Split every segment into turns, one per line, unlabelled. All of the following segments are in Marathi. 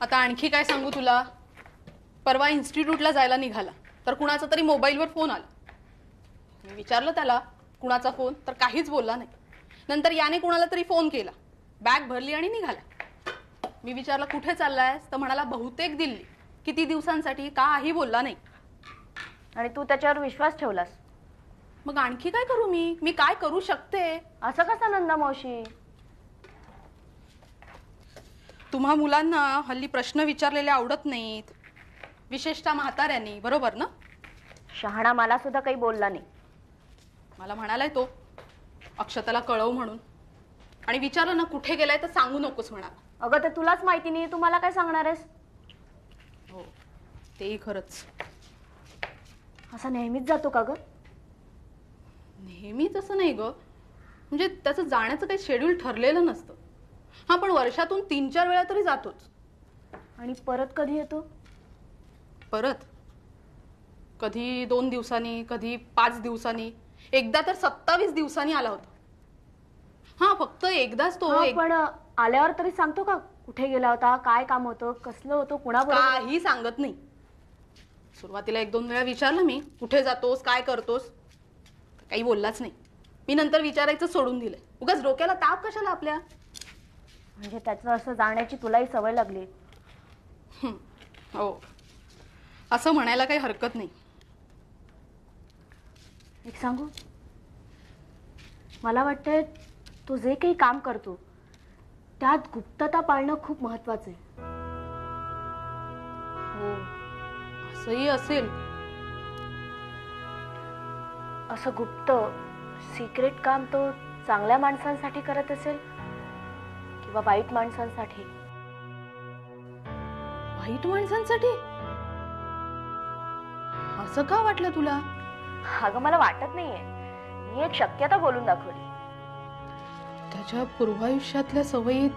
आता आणखी काय सांगू तुला. परवा इन्स्टिट्यूटला जायला निघाला तर कुणाचा तरी मोबाईलवर फोन आला. मी विचारलं त्याला कुणाचा फोन, तर काहीच बोलला नाही. नंतर याने कुणाला तरी फोन केला, बॅग भरली आणि निघाला. मी विचारलं कुठे चाललायस, तर म्हणाला बहुतेक दिल्ली. किती दिवसांसाठी काही बोलला नाही.
आणि तू त्याच्यावर विश्वास ठेवलास.
मग आणखी काय करू मी काय करू शकते.
असं कसं नंदा मावशी?
तुम्हा मुलांना हल्ली प्रश्न विचारलेले आवडत नाहीत, विशेषतः म्हाताऱ्यांनी, बरोबर ना?
शहाणा मला सुद्धा काही बोलला नाही.
मला म्हणालाय तो अक्षताला कळव म्हणून, आणि विचारलं ना कुठे गेलाय तर सांगू नकोस म्हणाला.
अगं ते तुलाच माहिती नाही, तू मला काय सांगणार आहेस?
हो तेही खरंच.
असा नेहमीच जातो का ग?
नेहमीच असं नाही ग, म्हणजे त्याचं जाण्याचं काही शेड्यूल ठरलेलं नसतं. हा पण वर्षातून 3-4 वेळा तरी जातोच.
आणि परत कधी येतो?
परत कधी 2 दिवसांनी, कधी 5 दिवसांनी, एकदा तर 27 दिवसांनी आला होता. हा फक्त एकदाच तो.
पण आल्यावर तरी सांगतो का कुठे गेला होता, काय काम होतं, कसलं होतं, कुणाबरोबर?
काही सांगत नाही. सुरुवातीला 1-2 वेळा विचारलं मी कुठे जातोस, काय करतोस, काही बोललाच नाही. मी नंतर विचारायचं सोडून दिलंय. उगाच डोक्याला ताप कशाला आपल्या.
म्हणजे त्याचं असं जाण्याची तुलाही सवय लागली?
हो असं म्हणायला काही हरकत नाही.
एक सांगू, मला वाटतंय तू जे काही काम करतो त्यात गुप्तता पाळणं खूप महत्वाचं आहे.
हो असंही असेल.
असं गुप्त सिक्रेट काम तो चांगल्या माणसांसाठी करत असेल किंवा वाईट माणसांसाठी?
वाईट माणसांसाठी? असं का वाटलं तुला?
अगं मला वाटत नाहीये, मी एक शक्यता बोलून दाखवली.
त्याच्या पूर्वायुष्यातल्या सवयी,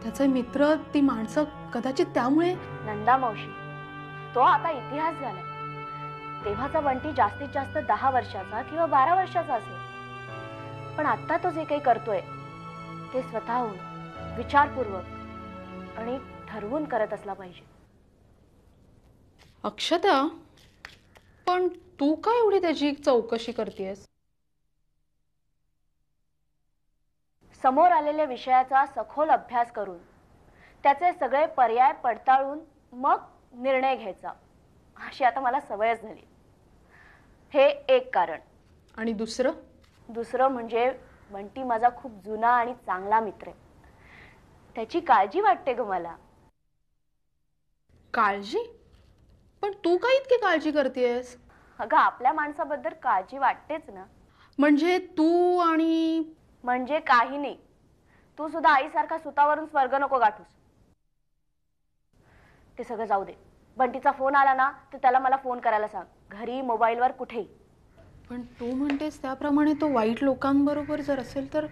त्याचे मित्र, ती माणसं, कदाचित त्यामुळे.
नंदा मावशी, तो आता इतिहास झालाय. तेव्हाचा बंटी जास्तीत जास्त 10 वर्षाचा किंवा 12 वर्षाचा असेल. पण आता तो जे काही करतोय ते स्वतःहून, विचारपूर्वक आणि ठरवून करत असला पाहिजे.
अक्षता, पण तू काय एवढी त्याची चौकशी करतेस?
समोर आलेल्या विषयाचा सखोल अभ्यास करून त्याचे सगळे पर्याय पडताळून मग निर्णय घ्यायचा, अशी आता मला सवयच झाली. हे एक कारण.
आणि दुसरं
म्हणजे बंटी माझा खूप जुना आणि चांगला मित्र आहे. त्याची काळजी वाटते ग मला.
काळजी? पण तू काय इतकी काळजी करतेस?
अगं आपल्या माणसाबद्दल काळजी वाटतेच ना.
म्हणजे तू आणि...
म्हणजे काही नाही. तू सुद्धा आईसारखा सुतावरून स्वर्ग नको गाठूस. ते सगळं जाऊ दे. बंटीचा फोन आला ना तर त्याला मला फोन करायला सांग, घरी, मोबाईलवर, कुठेही.
पण तू म्हणतेस त्याप्रमाणे तो वाईट लोकांबरोबर जर असेल तर?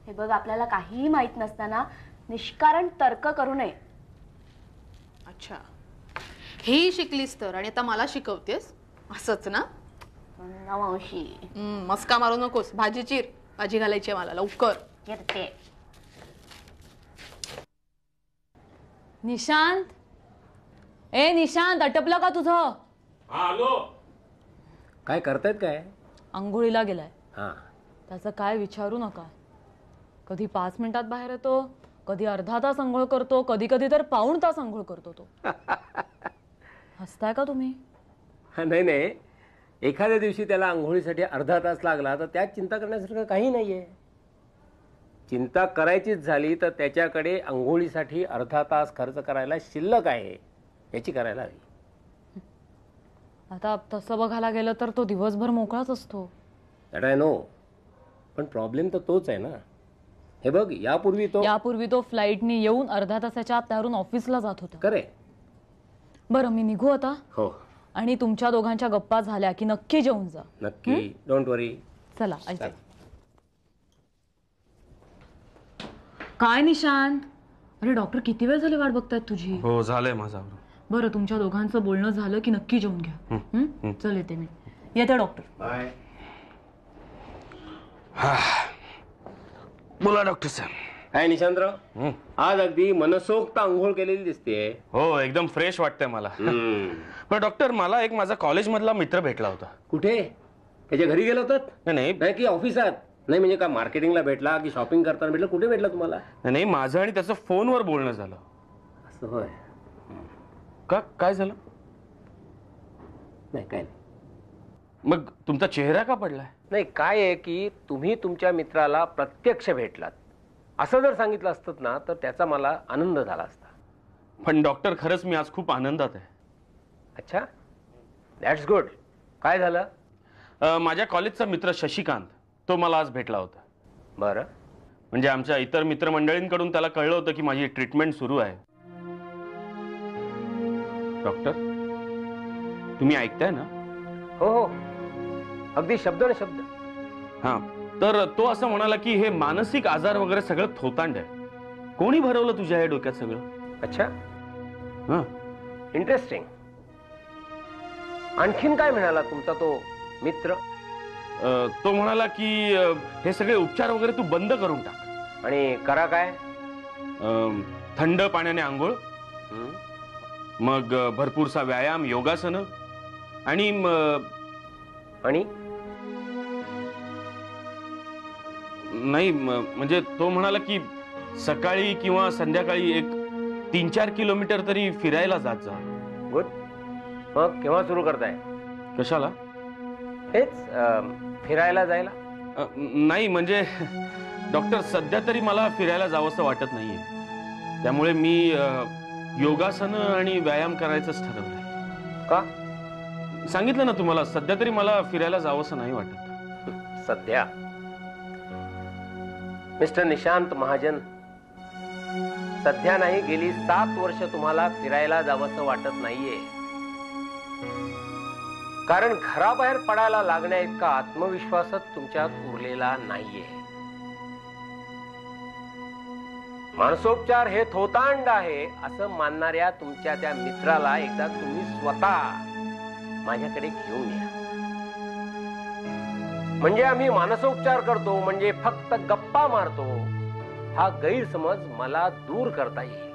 हे बघ, आपल्याला काहीही माहित नसताना निष्कारण तर्क करू नये.
अच्छा, हेही शिकलीस तर, आणि आता मला शिकवतेस असंच ना?
मावशी
मस्का मारू नकोस. भाजी चिर, भाजी घालायची मला लवकर.
येते.
निशांत, ए निशांत, अटपलं का तुझं?
आलो. काय करतायत काय?
अंघोळीला गेलाय.
हा,
त्याचं काय विचारू नका. कधी 5 मिनिटात बाहेर येतो, कधी अर्धा तास अंघोळ करतो, कधी कधी तर पाऊण तास अंघोळ करतो तो. हसताय का तुम्ही?
नाही नाही, एखाद्या दिवशी त्याला आंघोळीसाठी अर्धा तास लागला तर त्यात चिंता करण्यासारखं काही नाहीये. चिंता करायचीच झाली तर त्याच्याकडे आंघोळीसाठी अर्धा तास खर्च करायला शिल्लक आहे याची करायला हवी.
आता तसं बघायला गेलं तर तो दिवसभर मोकळाच असतो.
दॅट आय नो, पण प्रॉब्लेम तर तोच आहे ना. हे बघ, यापूर्वी तो
फ्लाईटनी येऊन अर्धा तासाच्या आत त्यावरून ऑफिसला जात होता.
करे.
बरं, मी निघू आता?
हो.
आणि तुमच्या दोघांच्या गप्पा झाल्या की नक्की जेवून जा.
नक्की, डोंट वरी.
चला. काय निशांत? अरे डॉक्टर किती वेळ झाली वाट बघतायत तुझी.
हो झालंय माझा.
बरं, तुमच्या दोघांचं बोलणं झालं की नक्की जेवून घ्या. चल येते मी. येते डॉक्टर.
बाय.
बोला डॉक्टर साहेब.
काय निशांतराव, आज अगदी मनसोक्त आंघोळ केलेली दिसते.
हो, एकदम फ्रेश वाटतंय मला. पण डॉक्टर, मला एक माझा कॉलेजमधला मित्र भेटला होता.
कुठे? त्याच्या घरी गेला होतात?
नाही
नाही की ऑफिसात? नाही म्हणजे का मार्केटिंगला भेटला की शॉपिंग करताना भेटला? कुठे भेटला तुम्हाला?
नाही, माझं आणि त्याचं फोनवर बोलणं झालं.
असं होय?
का, काय झालं?
नाही काय नाही.
मग तुमचा चेहरा का पडलाय?
नाही काय आहे की तुम्ही तुमच्या मित्राला प्रत्यक्ष भेटलात असं जर सांगितलं असतं ना तर त्याचा मला आनंद झाला असता.
पण डॉक्टर, खरंच मी आज खूप आनंदात आहे.
अच्छा, दॅट्स गुड. काय झालं?
माझ्या कॉलेजचा मित्र शशिकांत, तो मला आज भेटला होता.
बरं.
म्हणजे आमच्या इतर मित्रमंडळींकडून त्याला कळलं होतं की माझी ट्रीटमेंट सुरू आहे. डॉक्टर, तुम्ही ऐकताय ना?
हो हो, अगदी शब्द न शब्द.
हा, तर तो असं म्हणाला की हे मानसिक आजार वगैरे सगळं थोतांड आहे. कोणी भरवलं तुझ्या हे डोक्यात सगळं?
अच्छा,
हा,
इंटरेस्टिंग. आणखीन काय म्हणाला तुमचा तो मित्र?
तो म्हणाला की हे सगळे उपचार वगैरे तू बंद करून टाक.
आणि करा काय?
थंड पाण्याने आंघोळ, मग भरपूरसा व्यायाम, योगासनं आणि
आणि
नाही म्हणजे तो म्हणाला की सकाळी किंवा संध्याकाळी एक 3-4 किलोमीटर तरी फिरायला जात जा.
गुड. मग केव्हा सुरू करताय?
कशाला?
हेच फिरायला जायला?
नाही म्हणजे डॉक्टर, सध्या तरी मला फिरायला जावंसं वाटत नाहीये. त्यामुळे मी योगासनं आणि व्यायाम करायचंच ठरवलंय.
का?
सांगितलं ना तुम्हाला, सध्या तरी मला फिरायला जावंसं नाही वाटत.
सध्या? मिस्टर निशांत महाजन, सध्या नाही, गेली 7 वर्ष तुम्हाला फिरायला जावंसं वाटत नाहीये. कारण घराबाहेर पडायला लागण्या इतका आत्मविश्वासच तुमच्यात उरलेला नाहीये. मानसोपचार हे थोतांड आहे असं मानणाऱ्या तुमच्या त्या मित्राला एकदा तुम्ही स्वतः माझ्याकडे घेऊन या. म्हणजे आम्ही मानसोपचार करतो म्हणजे फक्त गप्पा मारतो हा गैरसमज मला दूर करता येईल.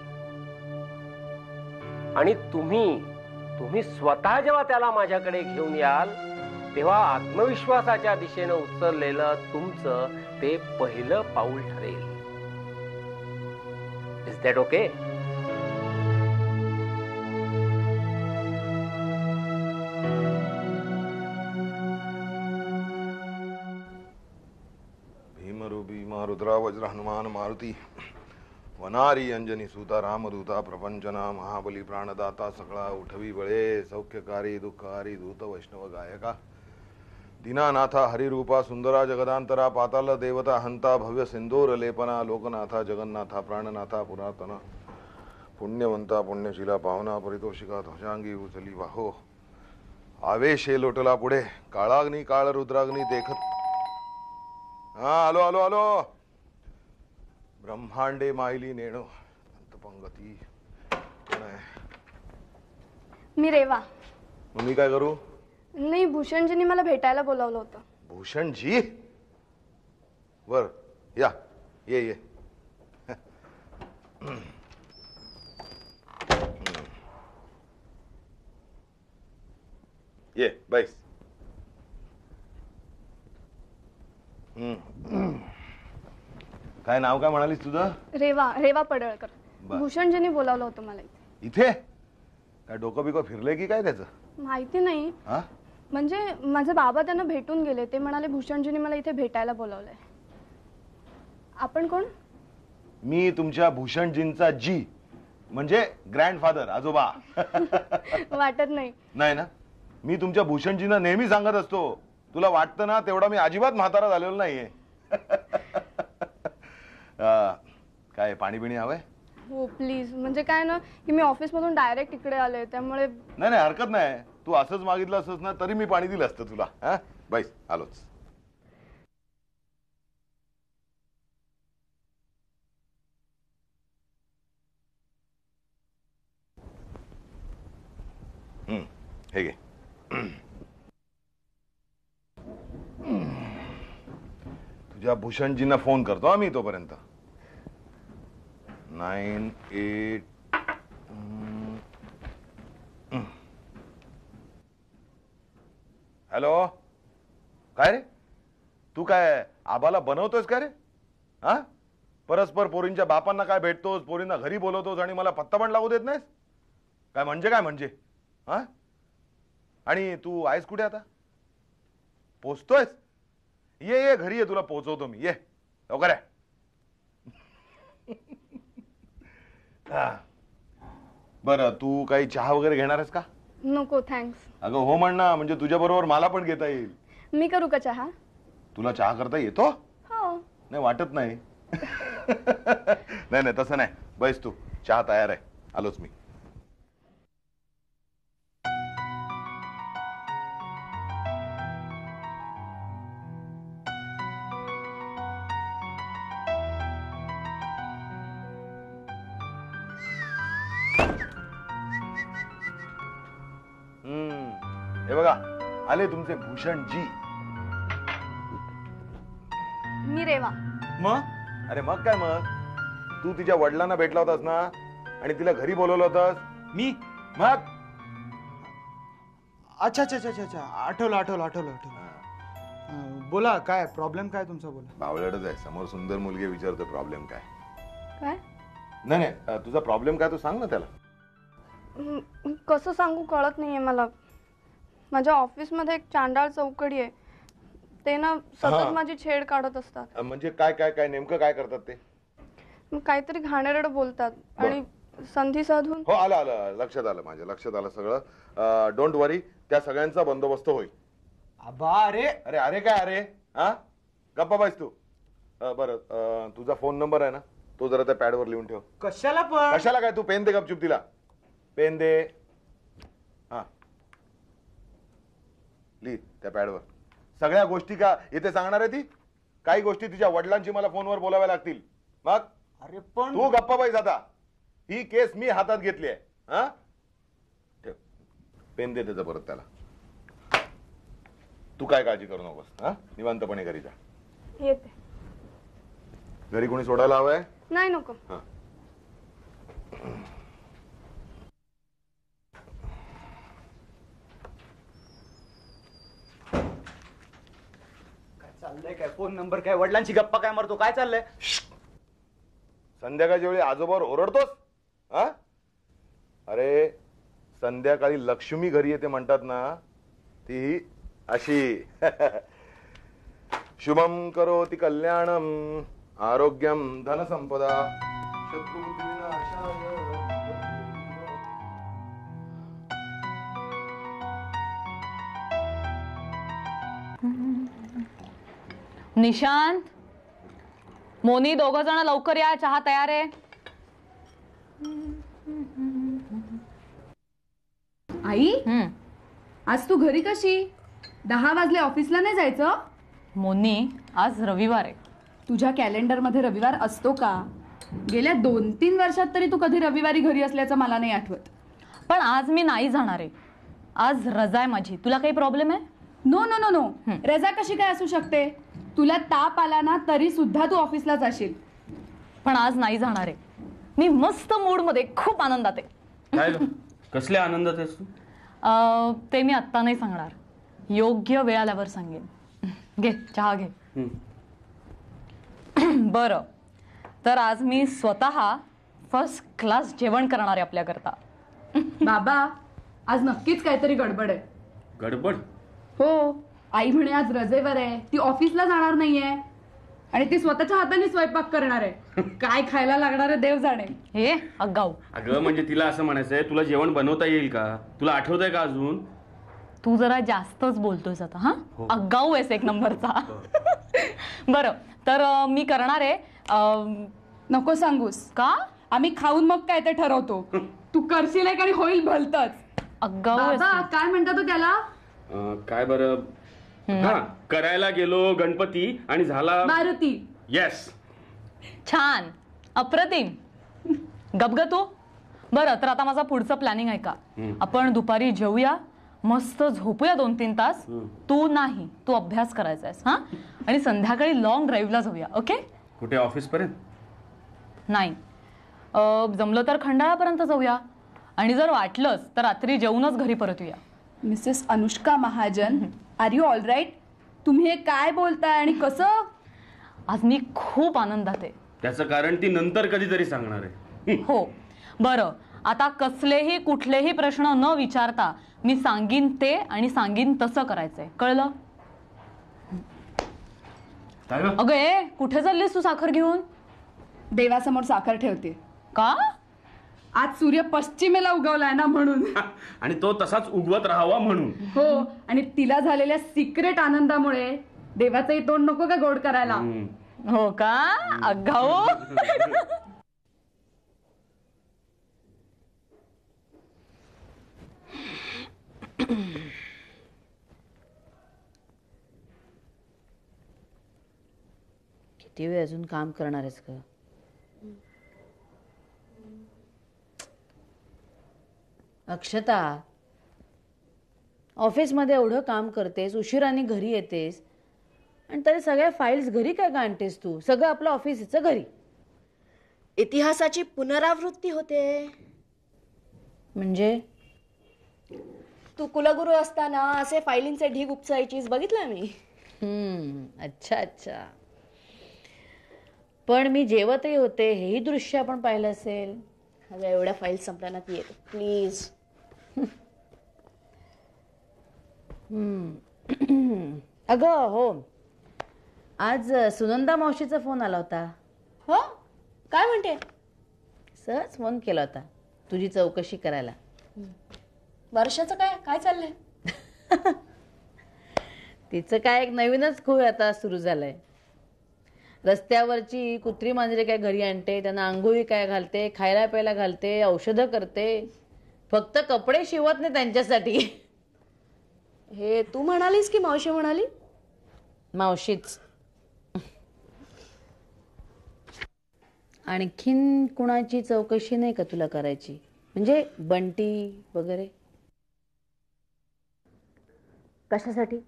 आणि तुम्ही स्वतः जेव्हा त्याला माझ्याकडे घेऊन याल तेव्हा आत्मविश्वासाच्या दिशेनं उचललेलं तुमचं ते पहिलं पाऊल ठरेल. Is that okay?
Bhima Rudra वज्र हनुमान मारुती वनारी अंजनी सूता रामदूता प्रपंचना महाबली प्राणदाता सकळा उठवी बळे सौख्यकारी दुःखहारी दूत वैष्णव गायका दीनानाथा हरिरूपा सुंदरा जगदांतरा पाताल देवता हंता भव्य सिंदूर लेपना लोकनाथा जगन्नाथा प्राणनाथा पुरातना पुण्यवंता पुण्यशीला पावना परितोषिका ध्वजांगी उचली वाहो आवेश हे लोटला पुढे काळाग्नी काळ रुद्राग्नी देखत. हा, आलो आलो आलो. ब्रह्मांडे मायली नेणो अंतपंगती. कोण आहे?
मी रेवा.
मग मी काय करू?
नाही, भूषणजींनी मला भेटायला बोलावलं होतं.
भूषणजी? बर, या, ये ये. ये बैस. काय नाव काय म्हणालीस तुझं?
रेवा, रेवा पडळकर.
बर.
भूषणजींनी बोलावलं होतं मला इथे.
इथे काय डोकं बिकं फिरलंय की काय त्याचं?
माहिती नाही,
हा,
म्हणजे माझे बाबा त्यांना भेटून गेले. ते म्हणाले भूषणजींनी मला इथे भेटायला बोलावलंय. आपण कोण?
मी तुमच्या भूषणजींचा जी म्हणजे ग्रँडफादर, आजोबा.
वाटत नाही.
नाही ना, मी तुमच्या भूषणजींना नेहमी सांगत असतो, तुला वाटतं ना तेवढा मी अजिबात म्हातारा झालेलो नाहीये. काय पाणी बिणी हवंय?
हो प्लीज. म्हणजे काय ना की मी ऑफिसमधून डायरेक्ट इकडे आले त्यामुळे.
नाही नाही, हरकत नाही. तू असंच मागितलं असंच ना तरी मी पाणी दिलं असतं तुला. हा, बैस, आलोच. हे घे. तुझ्या भूषणजींना फोन करतो आम्ही तोपर्यंत. 98 हॅलो. काय रे, तू काय आबाला बनवतोयस का रे? हा, परस्पर पोरींच्या बापांना काय भेटतोस, पोरींना घरी बोलवतोस आणि मला पत्ता पण लागू देत नाहीस? काय म्हणजे हा? आणि तू आहेस कुठे आता? पोचतोयस? ये ये घरी ये, तुला पोचवतो मी. ये लवकर आहे. बरं, तू काही चहा वगैरे घेणार आहेस का?
नको थँक्स.
अगं हो म्हण ना, म्हणजे तुझ्या बरोबर मला पण घेता येईल.
मी करू का चहा?
तुला चहा करता येतो?
हो.
नाही वाटत नाही. नाही नाही तसं नाही. बैस तू, चहा तयार आहे, आलोच मी. हे बघा आले तुमचे भूषणजी.
मी रेवा.
मग अरे मग काय, मग तू तिच्या वडिलांना भेटला होतास ना आणि तिला घरी बोलवलं होतंस?
मी
मग
अच्छा अच्छा अच्छा अच्छा आठवलं. बोला, काय प्रॉब्लेम काय तुमचा? बोला.
बावळटच आहे, समोर सुंदर मुलगी विचारतो प्रॉब्लेम काय.
काय?
नाही तुझा प्रॉब्लेम काय, तू सांग ना त्याला.
कसं सांगू कळत नाहीये मला. माझ्या ऑफिसमध्ये एक चांडाळ चौकडी आहे. ते ना सतत माझी छेड काढत असतात.
म्हणजे काय काय काय नेमकं काय करतात ते?
काहीतरी घाणेरडं बोलतात आणि संधी साधून.
हो आलं लक्षात आलं, माझ्या लक्षात आलं सगळं. डोंट वरी, त्या सगळ्यांचा बंदोबस्त होईल.
आबा अरे
अरे अरे काय अरे, हा गप्पा बाईस तू. बरं, तुझा फोन नंबर आहे ना, तो जरा त्या पॅडवर लिहून ठेव.
कशाला पण?
कशाला काय, तू पेन दे गपचूप तिला. पेन दे. हा लिह त्या पॅडवर. सगळ्या गोष्टी का इथे सांगणार आहे ती? काही गोष्टी तिच्या वडिलांची मला फोनवर बोलाव्या लागतील. मग
अरे पण
तू गप्पा बाईस आता. ही केस मी हातात घेतली आहे. हा ठेव, पेन दे त्याचं परत त्याला. तू काय काळजी करू नकोस. हा निवांतपणे घरी जा.
येते.
घरी कोणी सोडायला हवंय?
नाही नको.
हा
चाललंय काय? फोन नंबर काय, वडिलांची गप्पा काय मारतो, काय चाललंय?
संध्याकाळच्या वेळी आजोबावर ओरडतोस? हा अरे संध्याकाळी लक्ष्मी घरी येते म्हणतात ना, ती अशी. शुभम करोति कल्याणम आरोग्यम धनसंपदा शत्रुबुद्धिविनाशाय.
निशांत, मोनी, दोघं जण लवकर या, चहा तयार आहे.
आई, आज तू घरी कशी? 10 वाजले, ऑफिसला नाही जायचं?
मोनी, आज रविवार आहे.
तुझ्या कॅलेंडर मध्ये रविवार असतो का? गेल्या 2-3 वर्षात तरी तू कधी रविवारी घरी असल्याचं मला नाही आठवत.
पण आज मी नाही जाणार आहे. आज रजा आहे माझी. तुला काही प्रॉब्लेम आहे?
नो नो नो नो, रजा कशी काय असू शकते? तुला ताप आला ना तरी सुद्धा तू ऑफिसला जाशील.
पण आज नाही जाणार आहे. मी मस्त मूड मध्ये, खूप आनंदात आहे.
काय ग? कसल्या आनंदात आहेस तू?
ते मी आत्ता नाही सांगणार. योग्य वेळ आल्यावर सांगेन. घे चहा घे. बरं, तर आज मी स्वतः फर्स्ट क्लास जेवण करणार आहे आपल्याकरता.
बाबा, आज नक्कीच काहीतरी गडबड आहे.
गडबड?
हो, आई म्हणे आज रजेवर आहे, ती ऑफिसला जाणार नाहीये आणि ती स्वतःच्या हाताने स्वयंपाक करणार आहे. काय खायला लागणार आहे देव जाणे.
हे अगाऊ.
अगं म्हणजे तिला असं म्हणायचंय, तुला जेवण बनवता येईल का? तुला आठवतंय का अजून?
तू जरा जास्तच बोलतोयस आता. हा अगाऊ आहेस एक नंबरचा. बरं, तर मी करणार आहे.
नको सांगूस.
का?
आम्ही खाऊन मग काय ते ठरवतो. तू करशील एक आणि होईल भलतच.
अगाऊ आहेस
बाबा,
तू.
काय म्हणता तू त्याला?
काय बरं, हा करायला गेलो गणपती आणि झाला
मारुती.
येस.
छान, अप्रतिम. गबग तू. बरं, तर आता माझा पुढचं प्लॅनिंग आहे का? आपण दुपारी जेवूया, मस्त झोपूया 2-3 तास. तू नाही, तू अभ्यास करायचा आहेस. हा, आणि संध्याकाळी लॉंग ड्राईव्हला जाऊया. ओके?
कुठे, ऑफिस पर्यंत?
नाही, जमलं तर खंडाळापर्यंत जाऊया आणि जर वाटलंच तर रात्री जेवूनच घरी परतूया.
Mrs Anushka Mahajan, are you all right? तुम्ही हे काय बोलताय आणि कसं?
आज मी खूप आनंदात आहे.
त्याचं कारण ती नंतर कधीतरी सांगणार आहे.
हो बरं, आता कसलेही कुठलेही प्रश्न न विचारता मी सांगीन ते आणि सांगीन तसं करायचंय, कळलं?
काय गं?
अगं ए, कुठे चाललीस तू साखर घेऊन?
देवासमोर साखर ठेवते.
का?
आज सूर्य पश्चिमेला उगवलाय ना म्हणून.
आणि तो तसाच उगवत राहावा म्हणून.
हो, आणि तिला झालेल्या सिक्रेट आनंदामुळे देवाचंही तोंड नको का गोड करायला.
हो का? अगाऊ.
किती वेळ अजून काम करणार आहेस का? अक्षता, ऑफिसमध्ये एवढं काम करतेस, उशिराने घरी येतेस आणि तरी सगळ्या फाईल्स घरी काय का आणतेस तू? सगळं आपलं ऑफिसचं घरी.
इतिहासाची पुनरावृत्ती होते.
म्हणजे
तू कुलगुरू असताना असे फायलिंगचे ढीग उपसायचीच बघितलं मी.
अच्छा अच्छा. पण मी जेवतही होते, हेही दृश्य आपण पाहिलं असेल.
अगं एवढ्या फाईल संपल्या ना ती येते प्लीज.
अगं हो, आज सुनंदा मावशीचा फोन आला होता.
हो, काय म्हणते?
सहज फोन केला होता तुझी चौकशी करायला.
वर्षाचं काय काय चाललंय?
तिचं काय एक नवीनच खूप आता सुरू झालंय. रस्त्यावरची कुत्री मांजरे काय घरी आणते, त्यांना आंघोळी काय घालते, खायला प्यायला घालते, औषधं करते, फक्त कपडे शिवत नाही त्यांच्यासाठी.
हे तू म्हणालीस की मावशी म्हणाली?
मावशीच. आणखीन कुणाची चौकशी नाही का तुला करायची? म्हणजे बंटी वगैरे?
कशासाठी?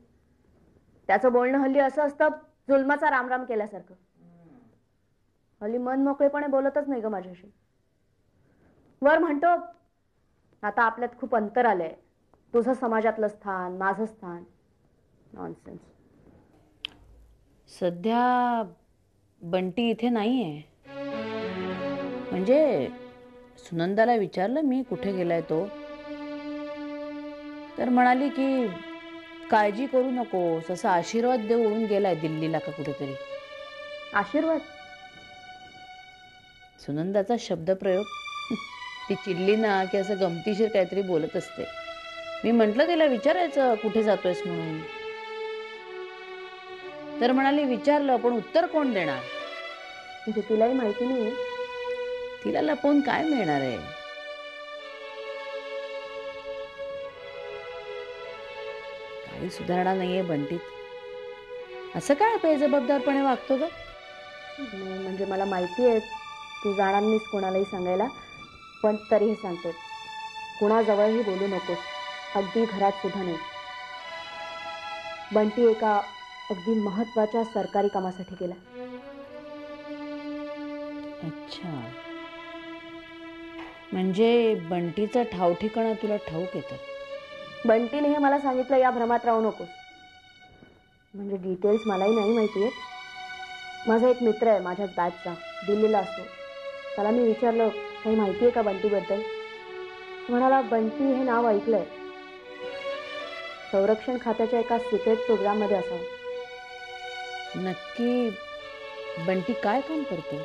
त्याचं बोलणं हल्ली असं असतं जुलमाचा रामराम केल्यासारखं. हल्ली मन मोकळेपणे बोलतच नाही ग माझ्याशी. वर म्हणतो आता आपल्यात खूप अंतर आलंय, तुझं समाजातलं स्थान, माझं स्थान. नॉनसेन्स.
सध्या बंटी इथे नाहीये. म्हणजे सुनंदाला विचारलं मी कुठे गेलाय तो, तर म्हणाली की काळजी करू नकोस, असा आशीर्वाद देऊन गेलाय दिल्लीला का कुठेतरी.
आशीर्वाद?
सुनंदाचा शब्दप्रयोग. ती चिडली ना की असं गमतीशीर काहीतरी बोलत असते. मी म्हंटल तिला विचारायचं कुठे जातोयस म्हणून, तर म्हणाली विचारलं पण उत्तर कोण देणार?
म्हणजे तिलाही माहिती नाही.
तिला लपवून काय मिळणार आहे? काही सुधारणा नाहीये बंटीत. असं काय बेजबाबदारपणे वागतो ग?
म्हणजे मला माहिती आहे तू जाणार नाहीस कोणालाही सांगायला, पण तरीही सांगते, कुणाजवळही बोलू नकोस, अगदी घरात सुद्धा नाही. बंटी एका अगदी महत्वाच्या सरकारी कामासाठी गेला.
अच्छा, म्हणजे बंटीचा ठाव ठिकाणा तुला ठाऊक येतं?
बंटीने हे मला सांगितलं या भ्रमात राहू नकोस. म्हणजे डिटेल्स मलाही नाही माहिती आहेत. माझा एक मित्र आहे माझ्याच बॅचचा, दिल्लीला असतो. त्याला मी विचारलं काही माहिती आहे का बंटीबद्दल. म्हणाला बंटी हे नाव ऐकलंय, संरक्षण खात्याच्या एका सिक्रेट प्रोग्राममध्ये असावं.
नक्की बंटी काय काम करतो?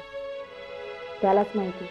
त्यालाच माहिती.